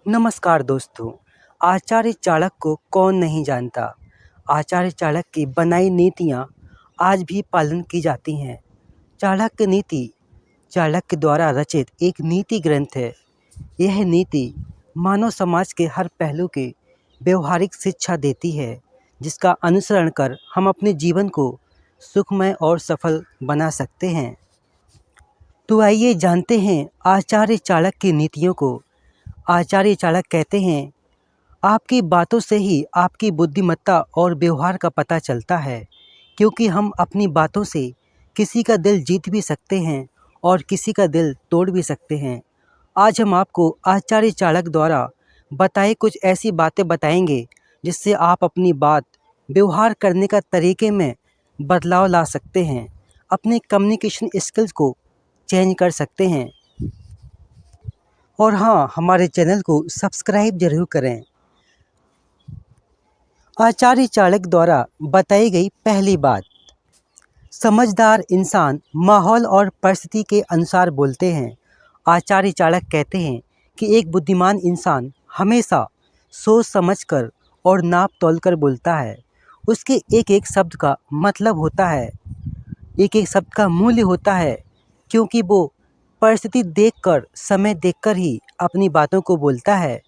नमस्कार दोस्तों। आचार्य चाणक्य को कौन नहीं जानता। आचार्य चाणक्य की बनाई नीतियाँ आज भी पालन की जाती हैं। चाणक्य नीति चाणक्य द्वारा रचित एक नीति ग्रंथ है। यह नीति मानव समाज के हर पहलू के व्यवहारिक शिक्षा देती है, जिसका अनुसरण कर हम अपने जीवन को सुखमय और सफल बना सकते हैं। तो आइए जानते हैं आचार्य चाणक्य की नीतियों को। आचार्य चाणक्य कहते हैं, आपकी बातों से ही आपकी बुद्धिमत्ता और व्यवहार का पता चलता है, क्योंकि हम अपनी बातों से किसी का दिल जीत भी सकते हैं और किसी का दिल तोड़ भी सकते हैं। आज हम आपको आचार्य चाणक्य द्वारा बताए कुछ ऐसी बातें बताएंगे जिससे आप अपनी बात व्यवहार करने का तरीके में बदलाव ला सकते हैं, अपने कम्युनिकेशन स्किल्स को चेंज कर सकते हैं। और हाँ, हमारे चैनल को सब्सक्राइब जरूर करें। आचार्य चाणक्य द्वारा बताई गई पहली बात, समझदार इंसान माहौल और परिस्थिति के अनुसार बोलते हैं। आचार्य चाणक्य कहते हैं कि एक बुद्धिमान इंसान हमेशा सोच समझकर और नाप तोल कर बोलता है। उसके एक एक शब्द का मतलब होता है, एक एक शब्द का मूल्य होता है, क्योंकि वो परिस्थिति देखकर, समय देखकर ही अपनी बातों को बोलता है।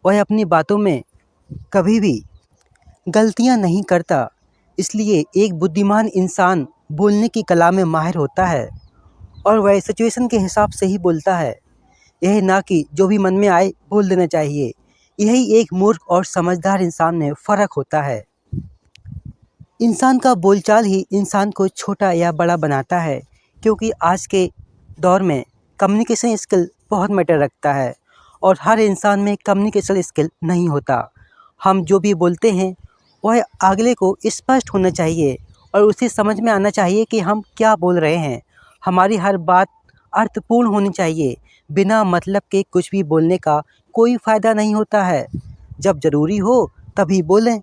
वह अपनी बातों में कभी भी गलतियां नहीं करता। इसलिए एक बुद्धिमान इंसान बोलने की कला में माहिर होता है और वह सिचुएशन के हिसाब से ही बोलता है। यह ना कि जो भी मन में आए बोल देना चाहिए। यही एक मूर्ख और समझदार इंसान में फ़र्क होता है। इंसान का बोलचाल ही इंसान को छोटा या बड़ा बनाता है, क्योंकि आज के दौर में कम्युनिकेशन स्किल बहुत मैटर रखता है और हर इंसान में कम्युनिकेशन स्किल नहीं होता। हम जो भी बोलते हैं वह अगले को स्पष्ट होना चाहिए और उसे समझ में आना चाहिए कि हम क्या बोल रहे हैं। हमारी हर बात अर्थपूर्ण होनी चाहिए। बिना मतलब के कुछ भी बोलने का कोई फ़ायदा नहीं होता है। जब ज़रूरी हो तभी बोलें।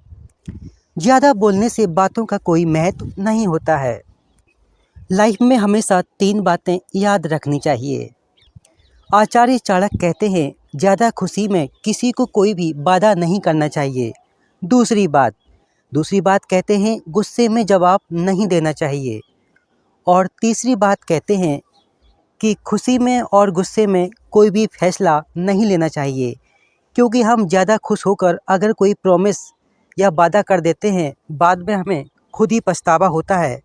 ज़्यादा बोलने से बातों का कोई महत्व नहीं होता है। लाइफ में हमेशा 3 बातें याद रखनी चाहिए। आचार्य चाणक्य कहते हैं, ज़्यादा खुशी में किसी को कोई भी बाधा नहीं करना चाहिए। दूसरी बात कहते हैं, गुस्से में जवाब नहीं देना चाहिए। और तीसरी बात कहते हैं कि खुशी में और गुस्से में कोई भी फैसला नहीं लेना चाहिए, क्योंकि हम ज़्यादा खुश होकर अगर कोई प्रॉमिस या वादा कर देते हैं, बाद में हमें खुद ही पछतावा होता है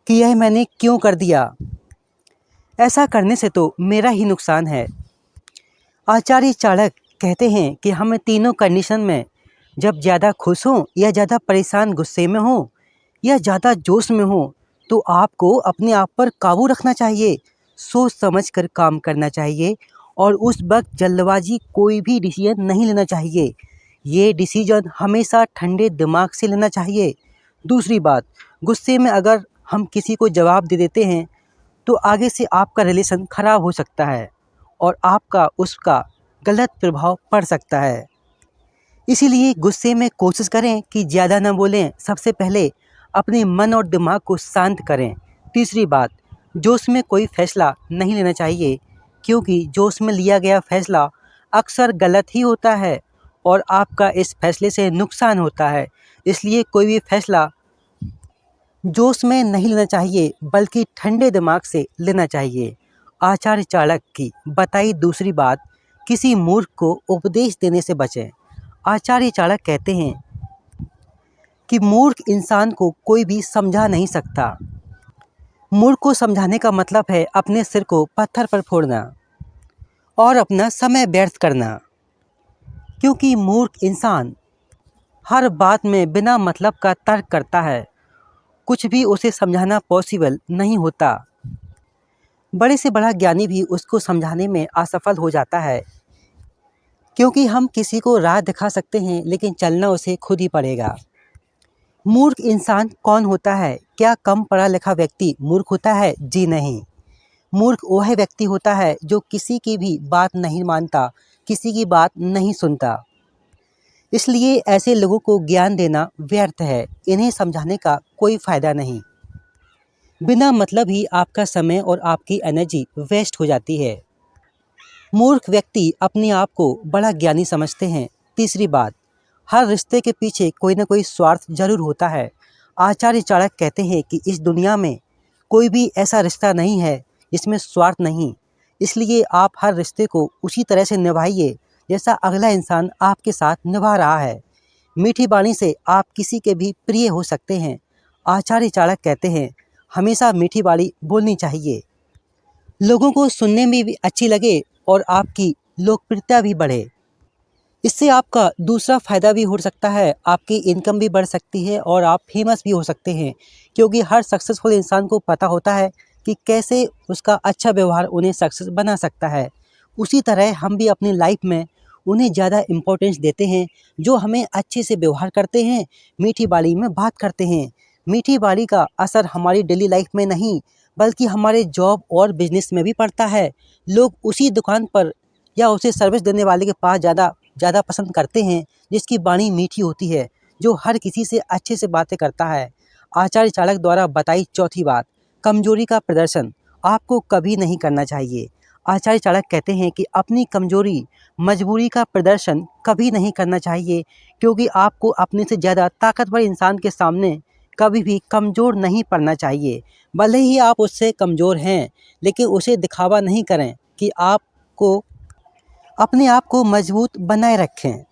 कि यह मैंने क्यों कर दिया। ऐसा करने से तो मेरा ही नुकसान है। आचार्य चाणक्य कहते हैं कि हमें तीनों कंडीशन में, जब ज़्यादा खुश हों या ज़्यादा परेशान, गुस्से में हों या ज़्यादा जोश में हों, तो आपको अपने आप पर काबू रखना चाहिए, सोच समझ कर काम करना चाहिए और उस वक्त जल्दबाजी कोई भी डिसीजन नहीं लेना चाहिए। ये डिसीजन हमेशा ठंडे दिमाग से लेना चाहिए। दूसरी बात, गुस्से में अगर हम किसी को जवाब दे देते हैं तो आगे से आपका रिलेशन ख़राब हो सकता है और आपका उसका गलत प्रभाव पड़ सकता है। इसीलिए गुस्से में कोशिश करें कि ज़्यादा न बोलें। सबसे पहले अपने मन और दिमाग को शांत करें। तीसरी बात, जोश में कोई फैसला नहीं लेना चाहिए, क्योंकि जोश में लिया गया फैसला अक्सर गलत ही होता है और आपका इस फैसले से नुकसान होता है। इसलिए कोई भी फैसला जोश में नहीं लेना चाहिए, बल्कि ठंडे दिमाग से लेना चाहिए। आचार्य चाणक्य की बताई दूसरी बात, किसी मूर्ख को उपदेश देने से बचें। आचार्य चाणक्य कहते हैं कि मूर्ख इंसान को कोई भी समझा नहीं सकता। मूर्ख को समझाने का मतलब है अपने सिर को पत्थर पर फोड़ना और अपना समय व्यर्थ करना, क्योंकि मूर्ख इंसान हर बात में बिना मतलब का तर्क करता है। कुछ भी उसे समझाना पॉसिबल नहीं होता। बड़े से बड़ा ज्ञानी भी उसको समझाने में असफल हो जाता है, क्योंकि हम किसी को राह दिखा सकते हैं, लेकिन चलना उसे खुद ही पड़ेगा। मूर्ख इंसान कौन होता है? क्या कम पढ़ा लिखा व्यक्ति मूर्ख होता है? जी नहीं। मूर्ख वह व्यक्ति होता है जो किसी की भी बात नहीं मानता, किसी की बात नहीं सुनता। इसलिए ऐसे लोगों को ज्ञान देना व्यर्थ है। इन्हें समझाने का कोई फ़ायदा नहीं। बिना मतलब ही आपका समय और आपकी एनर्जी वेस्ट हो जाती है। मूर्ख व्यक्ति अपने आप को बड़ा ज्ञानी समझते हैं। तीसरी बात, हर रिश्ते के पीछे कोई ना कोई स्वार्थ जरूर होता है। आचार्य चाणक्य कहते हैं कि इस दुनिया में कोई भी ऐसा रिश्ता नहीं है जिसमें स्वार्थ नहीं। इसलिए आप हर रिश्ते को उसी तरह से निभाइए जैसा अगला इंसान आपके साथ निभा रहा है। मीठी वाणी से आप किसी के भी प्रिय हो सकते हैं। आचार्य चाणक्य कहते हैं, हमेशा मीठी वाणी बोलनी चाहिए, लोगों को सुनने में भी अच्छी लगे और आपकी लोकप्रियता भी बढ़े। इससे आपका दूसरा फ़ायदा भी हो सकता है, आपकी इनकम भी बढ़ सकती है और आप फेमस भी हो सकते हैं, क्योंकि हर सक्सेसफुल इंसान को पता होता है कि कैसे उसका अच्छा व्यवहार उन्हें सक्सेस बना सकता है। उसी तरह हम भी अपनी लाइफ में उन्हें ज़्यादा इम्पोर्टेंस देते हैं जो हमें अच्छे से व्यवहार करते हैं, मीठी वाणी में बात करते हैं। मीठी वाणी का असर हमारी डेली लाइफ में नहीं बल्कि हमारे जॉब और बिजनेस में भी पड़ता है। लोग उसी दुकान पर या उसे सर्विस देने वाले के पास ज़्यादा पसंद करते हैं जिसकी वाणी मीठी होती है, जो हर किसी से अच्छे से बातें करता है। आचार्य चाणक्य द्वारा बताई चौथी बात, कमजोरी का प्रदर्शन आपको कभी नहीं करना चाहिए। आचार्य चाणक्य कहते हैं कि अपनी कमजोरी, मजबूरी का प्रदर्शन कभी नहीं करना चाहिए, क्योंकि आपको अपने से ज़्यादा ताकतवर इंसान के सामने कभी भी कमज़ोर नहीं पड़ना चाहिए। भले ही आप उससे कमज़ोर हैं, लेकिन उसे दिखावा नहीं करें कि आपको अपने आप को मजबूत बनाए रखें।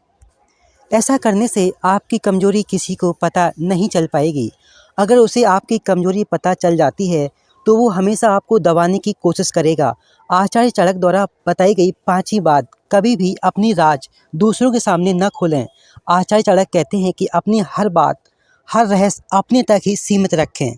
ऐसा करने से आपकी कमज़ोरी किसी को पता नहीं चल पाएगी। अगर उसे आपकी कमज़ोरी पता चल जाती है तो वो हमेशा आपको दबाने की कोशिश करेगा। आचार्य चाणक्य द्वारा बताई गई पांचवी बात, कभी भी अपनी राज दूसरों के सामने न खोलें। आचार्य चाणक्य कहते हैं कि अपनी हर बात, हर रहस्य अपने तक ही सीमित रखें।